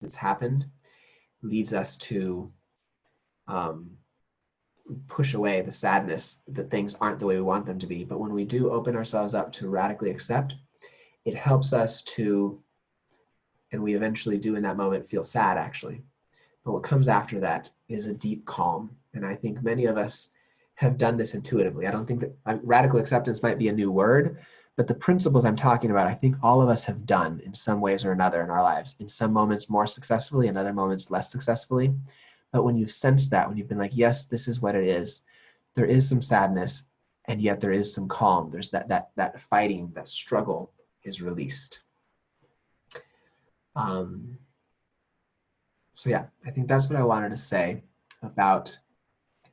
it's happened leads us to push away the sadness that things aren't the way we want them to be. But when we do open ourselves up to radically accept, it helps us to, and we eventually do in that moment feel sad actually. But what comes after that is a deep calm. And I think many of us have done this intuitively. I don't think that radical acceptance might be a new word, but the principles I'm talking about, I think all of us have done in some ways or another in our lives, in some moments more successfully, in other moments less successfully. But when you've sensed that, when you've been like, yes, this is what it is, there is some sadness, and yet there is some calm. There's that fighting, that struggle is released. So yeah, I think that's what I wanted to say about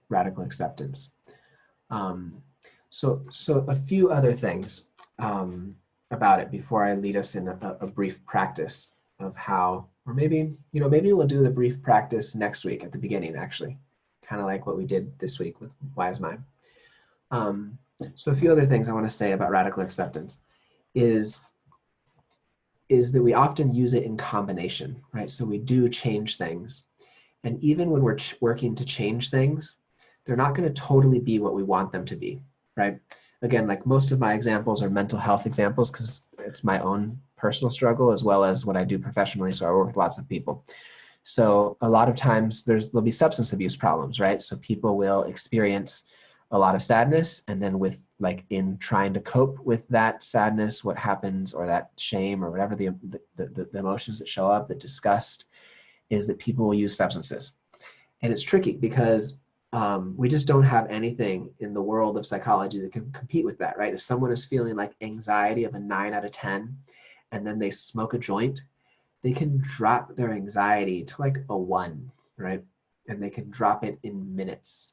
radical acceptance. So a few other things about it before I lead us in a brief practice of how, or maybe we'll do the brief practice next week at the beginning, actually, kind of like what we did this week with Wise Mind. So a few other things I want to say about radical acceptance is that we often use it in combination, right? So we do change things. And even when we're working to change things, they're not going to totally be what we want them to be, right? Again, like most of my examples are mental health examples because it's my own personal struggle as well as what I do professionally. So I work with lots of people. So a lot of times there'll be substance abuse problems, right? So people will experience a lot of sadness, and then with in trying to cope with that sadness, what happens, or that shame or whatever the emotions that show up, the disgust, is that people will use substances. And it's tricky because we just don't have anything in the world of psychology that can compete with that, right? If someone is feeling like anxiety of a 9 out of 10, and then they smoke a joint, they can drop their anxiety to like a 1, right? And they can drop it in minutes.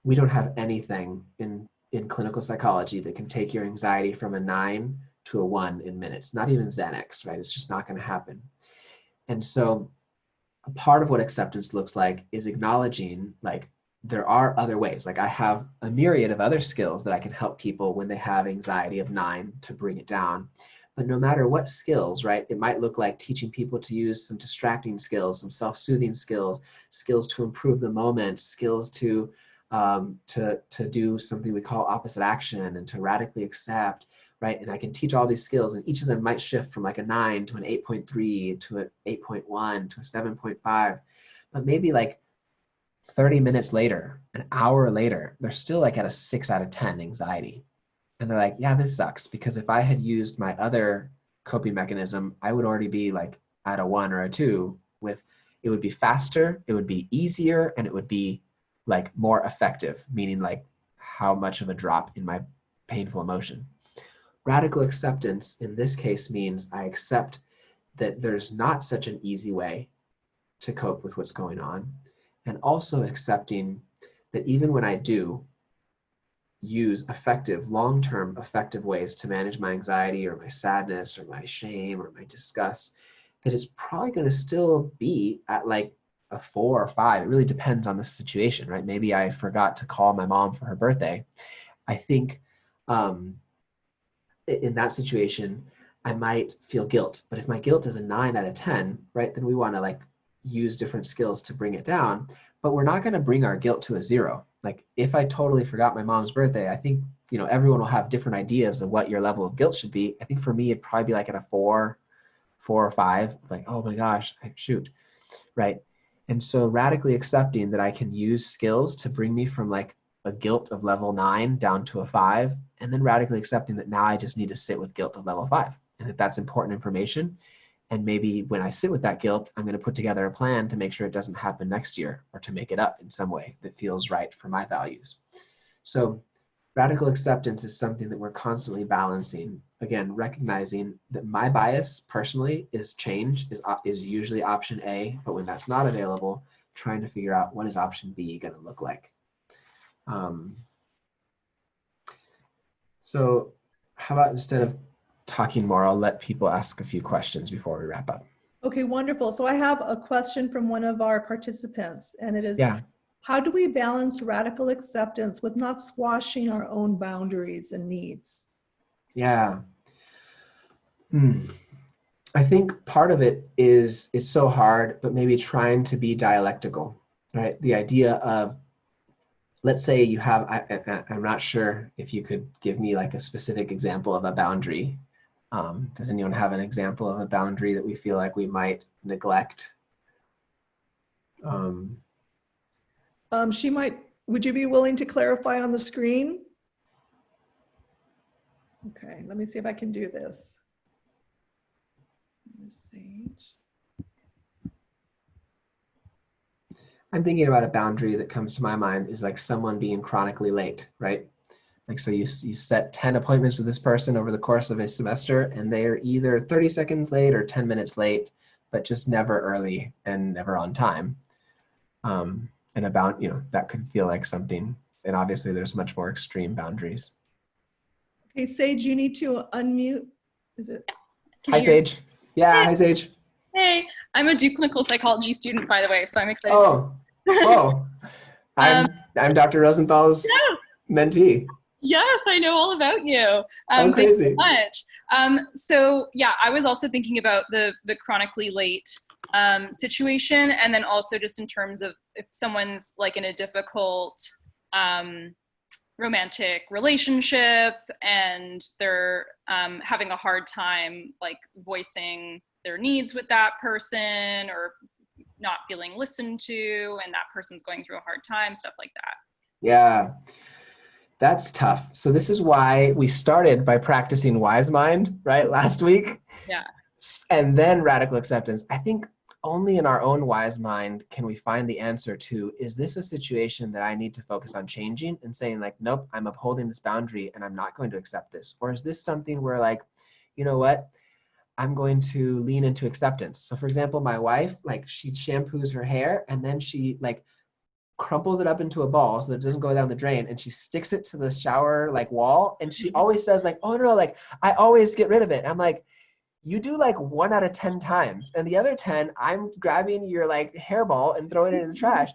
We don't have anything in clinical psychology that can take your anxiety from a 9 to a 1 in minutes, not even Xanax, right? It's just not going to happen. And so a part of what acceptance looks like is acknowledging there are other ways. I have a myriad of other skills that I can help people when they have anxiety of 9 to bring it down. But no matter what skills, right, it might look like teaching people to use some distracting skills, some self-soothing skills, skills to improve the moment, skills to do something we call opposite action and to radically accept, right? And I can teach all these skills, and each of them might shift from like a 9 to an 8.3 to an 8.1 to a 7.5. But maybe 30 minutes later, an hour later, they're still at a 6 out of 10 anxiety. And they're like, yeah, this sucks, because if I had used my other coping mechanism, I would already be at a 1 or a 2 it would be faster, it would be easier, and it would be more effective, meaning how much of a drop in my painful emotion. Radical acceptance in this case means I accept that there's not such an easy way to cope with what's going on, and also accepting that even when I do use long-term effective ways to manage my anxiety or my sadness or my shame or my disgust, that it's probably going to still be at a 4 or 5. It really depends on the situation, right? Maybe I forgot to call my mom for her birthday. I think in that situation, I might feel guilt. But if my guilt is a 9 out of 10, right, then we want to use different skills to bring it down. But we're not going to bring our guilt to a 0. If I totally forgot my mom's birthday, I think everyone will have different ideas of what your level of guilt should be. I think for me, it'd probably be at a 4 or 5. Oh my gosh, shoot, right? And so radically accepting that I can use skills to bring me from a guilt of level 9 down to a 5, and then radically accepting that now I just need to sit with guilt of level 5, and that's important information. And maybe when I sit with that guilt, I'm going to put together a plan to make sure it doesn't happen next year, or to make it up in some way that feels right for my values. So radical acceptance is something that we're constantly balancing. Again, recognizing that my bias personally is change, is usually option A, but when that's not available, trying to figure out what is option B going to look like. So how about instead of talking more, I'll let people ask a few questions before we wrap up. Okay, wonderful. So I have a question from one of our participants, and it is, yeah. How do we balance radical acceptance with not squashing our own boundaries and needs? Yeah. I think part of it is it's so hard, but maybe trying to be dialectical, right? The idea of, let's say you have, I'm not sure if you could give me like a specific example of a boundary. Does anyone have an example of a boundary that we feel like we might neglect? Um, Would you be willing to clarify on the screen? Okay, let me see if I can do this. Sage. I'm thinking about a boundary that comes to my mind is like someone being chronically late, right? Like, so you set 10 appointments with this person over the course of a semester, and they're either 30 seconds late or 10 minutes late, but just never early and never on time. And about, that could feel like something. And obviously there's much more extreme boundaries. Okay, Sage, you need to unmute. Is it? Can Hi, you hear me? Sage. Yeah, hi, Sage. Hey, I'm a Duke clinical psychology student, by the way, so I'm excited. Oh, whoa. I'm Dr. Rosenthal's Yes, mentee. yes, I know all about you. Oh, Thank you crazy. so much. So yeah, I was also thinking about the chronically late situation, and then also just in terms of if someone's like in a difficult romantic relationship and they're having a hard time like voicing their needs with that person, or not feeling listened to, and that person's going through a hard time, stuff like that. Yeah, that's tough. So this is why we started by practicing wise mind, right, last week. Yeah. And then radical acceptance. I think only in our own wise mind can we find the answer to, is this a situation that I need to focus on changing and saying like, nope, I'm upholding this boundary and I'm not going to accept this? Or is this something where like, you know what? I'm going to lean into acceptance. So for example, my wife, like she shampoos her hair and then she like crumples it up into a ball so that it doesn't go down the drain, and she sticks it to the shower like wall, and she always says like, oh no, like I always get rid of it. And I'm like, you do like 1 out of 10 times, and the other 10 I'm grabbing your like hairball and throwing it in the trash,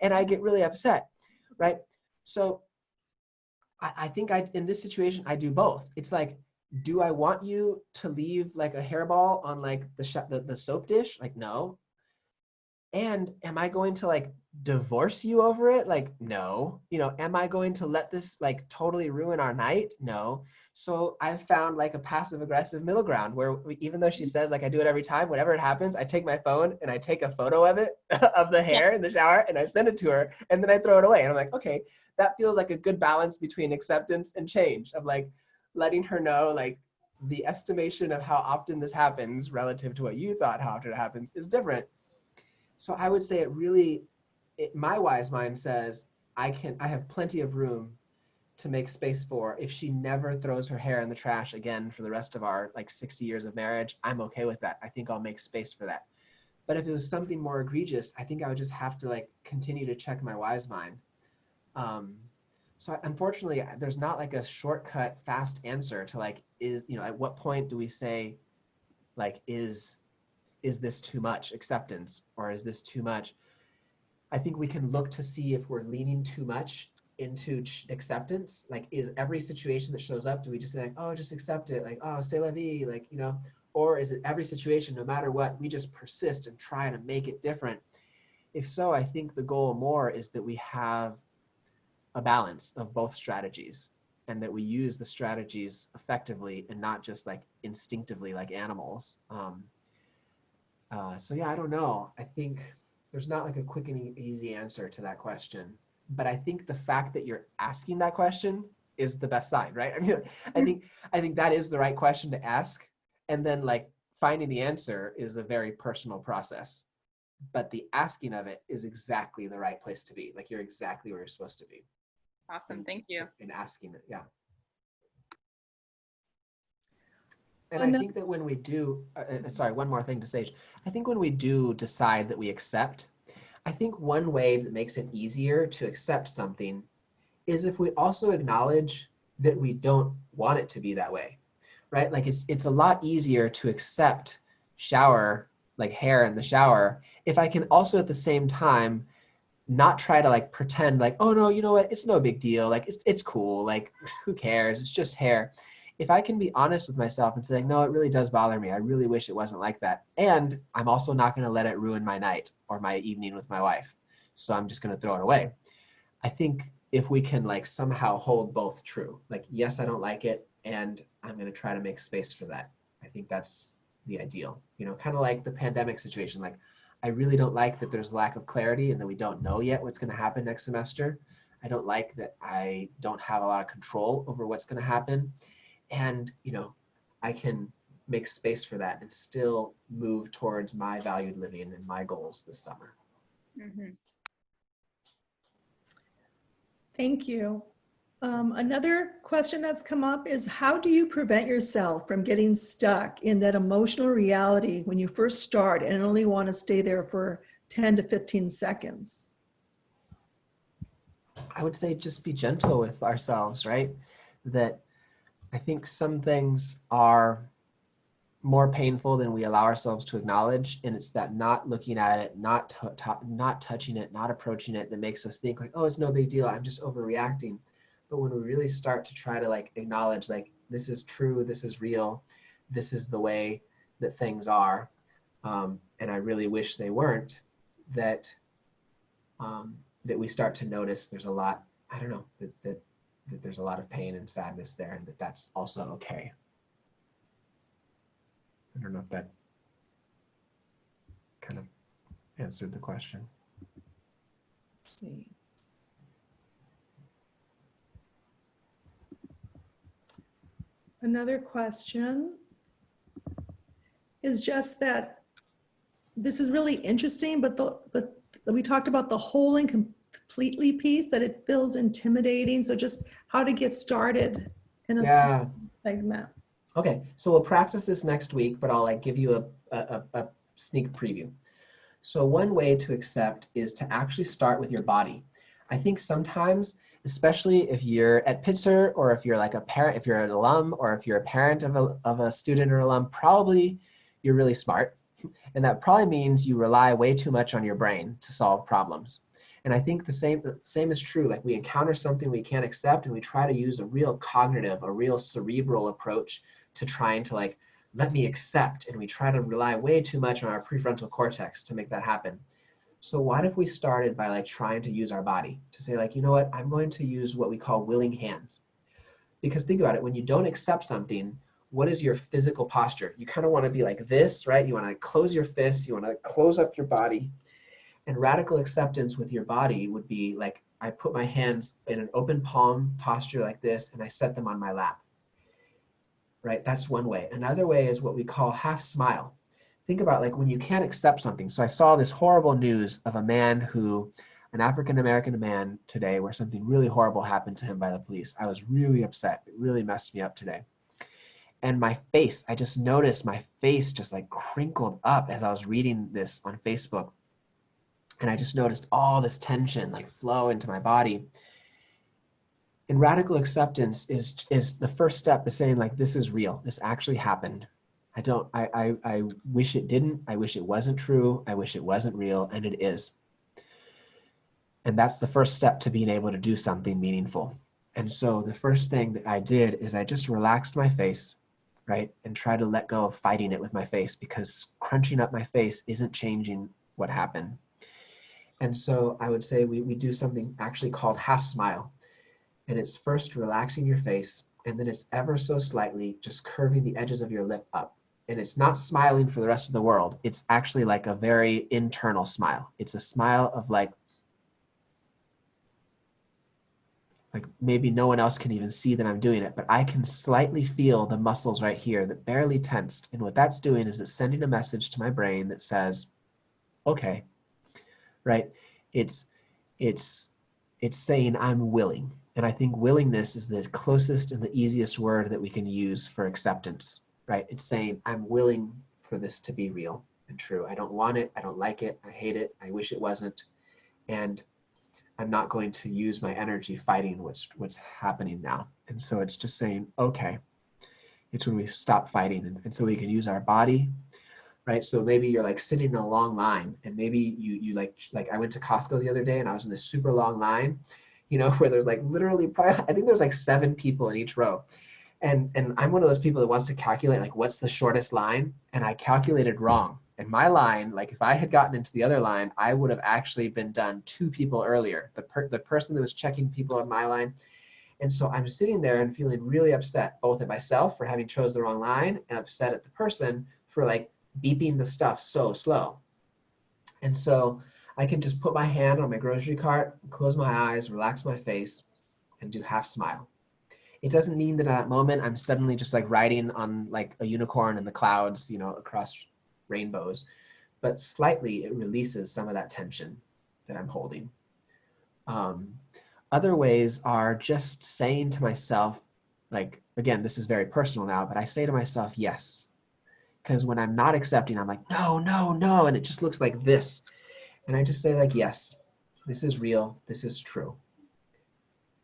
and I get really upset, right? So I think in this situation I do both. It's like, do I want you to leave like a hairball on like the soap dish? Like, no. And am I going to like divorce you over it? Like, no. Am I going to let this like totally ruin our night? No. So I've found like a passive aggressive middle ground where even though she says like I do it every time, whenever it happens, I take my phone and I take a photo of it, of the hair in the shower, and I send it to her, and then I throw it away. And I'm like, okay, that feels like a good balance between acceptance and change, of like letting her know like the estimation of how often this happens relative to what you thought how often it happens is different. So I would say my wise mind says I have plenty of room to make space for, if she never throws her hair in the trash again for the rest of our like 60 years of marriage, I'm okay with that. I think I'll make space for that. But if it was something more egregious, I think I would just have to like continue to check my wise mind. So unfortunately, there's not like a shortcut, fast answer to like, at what point do we say like, is this too much acceptance, or is this too much? I think we can look to see if we're leaning too much into acceptance. Like, is every situation that shows up, do we just say like, oh, just accept it, like, oh, c'est la vie, like, or is it every situation, no matter what, we just persist and try to make it different? If so, I think the goal more is that we have a balance of both strategies, and that we use the strategies effectively and not just like instinctively like animals. So yeah, I don't know. I think there's not like a quick and easy answer to that question. But I think the fact that you're asking that question is the best sign, right? I mean, I think that is the right question to ask. And then like finding the answer is a very personal process. But the asking of it is exactly the right place to be. Like, you're exactly where you're supposed to be. Awesome, thank you. In asking it, yeah. And I think that when we do, sorry, one more thing to say. I think when we do decide that we accept, I think one way that makes it easier to accept something is if we also acknowledge that we don't want it to be that way, right? Like it's a lot easier to accept like hair in the shower, if I can also at the same time not try to like pretend like, oh no, you know what, it's no big deal, like it's cool, like who cares, it's just hair. if I can be honest with myself and say, like, no, it really does bother me. I really wish it wasn't like that. And I'm also not going to let it ruin my night or my evening with my wife. So I'm just going to throw it away. I think if we can like somehow hold both true, like, yes, I don't like it, and I'm going to try to make space for that. I think that's the ideal, you know, kind of like the pandemic situation. Like, I really don't like that there's lack of clarity and that we don't know yet what's going to happen next semester. I don't like that I don't have a lot of control over what's going to happen. And, you know, I can make space for that and still move towards my valued living and my goals this summer. Mm-hmm. Thank you. Another question that's come up is, how do you prevent yourself from getting stuck in that emotional reality when you first start and only want to stay there for 10 to 15 seconds? I would say just be gentle with ourselves, right? That I think some things are more painful than we allow ourselves to acknowledge, and it's that not looking at it, not touching it, not approaching it that makes us think like, oh, it's no big deal, I'm just overreacting. But when we really start to try to like acknowledge, like, this is true, this is real, this is the way that things are, and I really wish they weren't, that that we start to notice there's a lot, I don't know, that there's a lot of pain and sadness there, and that that's also okay. I don't know if that kind of answered the question. Let's see. Another question is just that this is really interesting, but we talked about the whole and completely piece, that it feels intimidating. So just how to get started in a segment. Okay, so we'll practice this next week, but I'll like give you a sneak preview. So one way to accept is to actually start with your body. I think sometimes, especially if you're at Pitzer, or if you're like a parent, if you're an alum, or if you're a parent of a student or alum, probably you're really smart. And that probably means you rely way too much on your brain to solve problems. And I think the same is true. Like, we encounter something we can't accept, and we try to use a real cognitive, a real cerebral approach to trying to like, let me accept. And we try to rely way too much on our prefrontal cortex to make that happen. So what if we started by like trying to use our body to say like, you know what, I'm going to use what we call willing hands. Because think about it, when you don't accept something, what is your physical posture? You kind of want to be like this, right? You want to close your fists, you want to close up your body. And radical acceptance with your body would be like, I put my hands in an open palm posture like this, and I set them on my lap, right? That's one way. Another way is what we call half smile. Think about like when you can't accept something. So I saw this horrible news of an African-American man today, where something really horrible happened to him by the police. I was really upset. It really messed me up today. And my face, I just noticed my face just like crinkled up as I was reading this on Facebook. And I just noticed all this tension like flow into my body. And radical acceptance is the first step, is saying like, this is real. This actually happened. I wish it didn't. I wish it wasn't true. I wish it wasn't real, and it is. And that's the first step to being able to do something meaningful. And so the first thing that I did is I just relaxed my face, right? And try to let go of fighting it with my face, because crunching up my face isn't changing what happened. And so I would say we do something actually called half smile. And it's first relaxing your face, and then it's ever so slightly just curving the edges of your lip up. And it's not smiling for the rest of the world. It's actually like a very internal smile. It's a smile of like maybe no one else can even see that I'm doing it, but I can slightly feel the muscles right here that barely tensed. And what that's doing is it's sending a message to my brain that says, okay, right? It's saying I'm willing. And I think willingness is the closest and the easiest word that we can use for acceptance, right? It's saying I'm willing for this to be real and true. I don't want it. I don't like it. I hate it. I wish it wasn't. And I'm not going to use my energy fighting what's happening now. And so it's just saying, okay, it's when we stop fighting. And so we can use our body, right? So maybe you're like sitting in a long line, and maybe you like I went to Costco the other day, and I was in this super long line, you know, where there's like literally probably, I think there's like 7 people in each row. And I'm one of those people that wants to calculate like what's the shortest line, and I calculated wrong. And my line, like if I had gotten into the other line, I would have actually been done 2 people earlier. The person that was checking people on my line. And so I'm sitting there and feeling really upset, both at myself for having chose the wrong line and upset at the person for like beeping the stuff so slow. And so I can just put my hand on my grocery cart, close my eyes, relax my face, and do half smile. It doesn't mean that at that moment I'm suddenly just like riding on like a unicorn in the clouds, across rainbows, but slightly it releases some of that tension that I'm holding. Other ways are just saying to myself, like, again, this is very personal now, but I say to myself, yes. Because when I'm not accepting, I'm like, no, no, no. And it just looks like this. And I just say like, yes, this is real. This is true.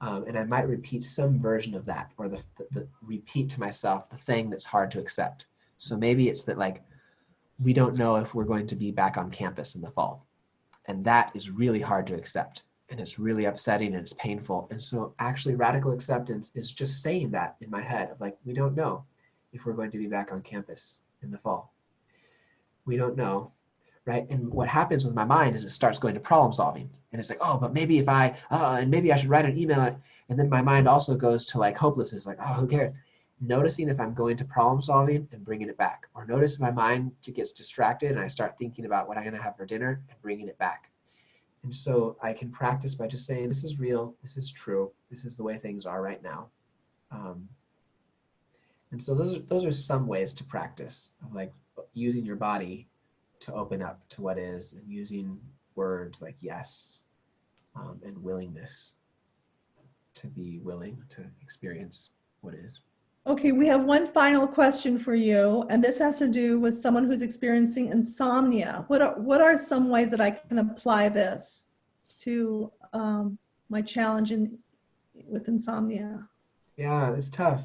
And I might repeat some version of that, or the repeat to myself the thing that's hard to accept. So maybe it's that like, we don't know if we're going to be back on campus in the fall. And that is really hard to accept. And it's really upsetting and it's painful. And so actually radical acceptance is just saying that in my head of like, we don't know if we're going to be back on campus in the fall. We don't know, right? And what happens with my mind is it starts going to problem solving. And it's like, oh, but maybe if and maybe I should write an email. And then my mind also goes to like hopelessness, like, oh, who cares? Noticing if I'm going to problem solving and bringing it back. Or notice if my mind gets distracted and I start thinking about what I'm gonna have for dinner and bringing it back. And so I can practice by just saying, this is real, this is true, this is the way things are right now. And so those are some ways to practice of like using your body to open up to what is, and using words like yes and willingness to be willing to experience what is. Okay, we have one final question for you, and this has to do with someone who's experiencing insomnia. What are some ways that I can apply this to my challenge with insomnia? Yeah, it's tough.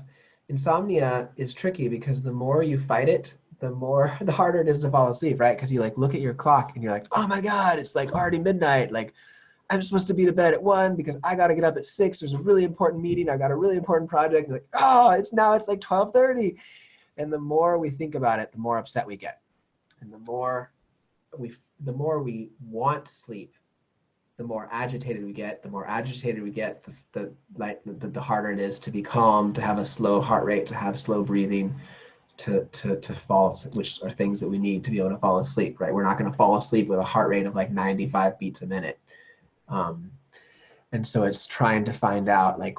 Insomnia is tricky because the more you fight it, the harder it is to fall asleep, right? Because you like look at your clock and you're like, oh my God, it's like already midnight. Like I'm supposed to be to bed at 1 because I got to get up at 6. There's a really important meeting. I got a really important project. You're like, oh, it's like 12:30. And the more we think about it, the more upset we get. And the more we want sleep, the more agitated we get. The more agitated we get, the harder it is to be calm, to have a slow heart rate, to have slow breathing, to fall, which are things that we need to be able to fall asleep, right? We're not going to fall asleep with a heart rate of like 95 beats a minute. And so it's trying to find out like,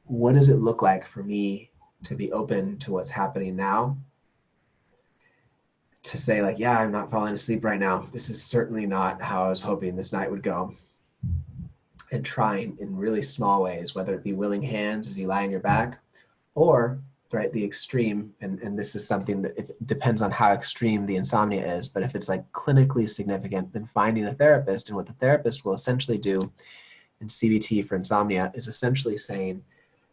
what does it look like for me to be open to what's happening now? To say like, yeah, I'm not falling asleep right now. This is certainly not how I was hoping this night would go. And trying in really small ways, whether it be willing hands as you lie on your back, or right, the extreme, and this is something that it depends on how extreme the insomnia is, but if it's like clinically significant, then finding a therapist. And what the therapist will essentially do in CBT for insomnia is essentially saying,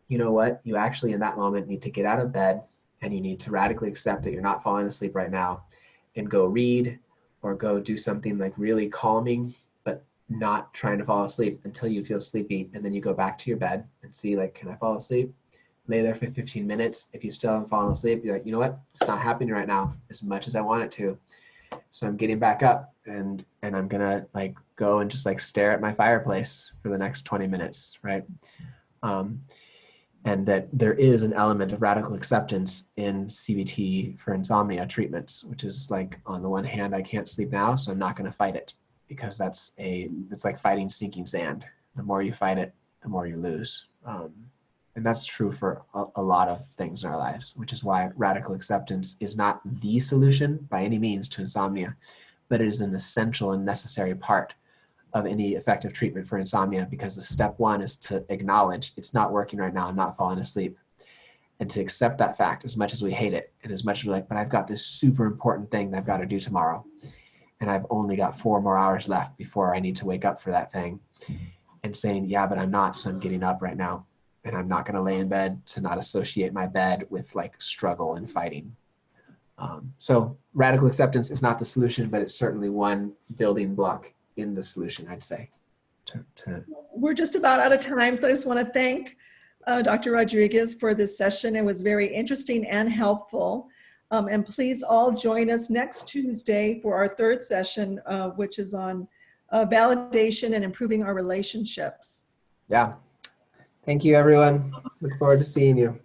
you know what, you actually in that moment need to get out of bed and you need to radically accept that you're not falling asleep right now, and go read or go do something like really calming, but not trying to fall asleep until you feel sleepy. And then you go back to your bed and see like, can I fall asleep? Lay there for 15 minutes. If you still haven't fallen asleep, you're like, you know what? It's not happening right now as much as I want it to. So I'm getting back up and I'm gonna like go and just like stare at my fireplace for the next 20 minutes, right? And that there is an element of radical acceptance in CBT for insomnia treatments, which is like, on the one hand, I can't sleep now, so I'm not gonna fight it, because it's like fighting sinking sand. The more you fight it, the more you lose. And that's true for a lot of things in our lives, which is why radical acceptance is not the solution by any means to insomnia, but it is an essential and necessary part of any effective treatment for insomnia, because the step one is to acknowledge it's not working right now, I'm not falling asleep, and to accept that fact as much as we hate it, and as much as we're like, but I've got this super important thing that I've got to do tomorrow, and I've only got 4 more hours left before I need to wake up for that thing, and saying, yeah, but I'm not, so I'm getting up right now. And I'm not going to lay in bed, to not associate my bed with like struggle and fighting. So radical acceptance is not the solution, but it's certainly one building block in the solution, I'd say. We're just about out of time, so I just want to thank Dr. Rodriguez, for this session. It was very interesting and helpful. And please all join us next Tuesday for our third session, which is on validation and improving our relationships. Yeah. Thank you, everyone. Look forward to seeing you.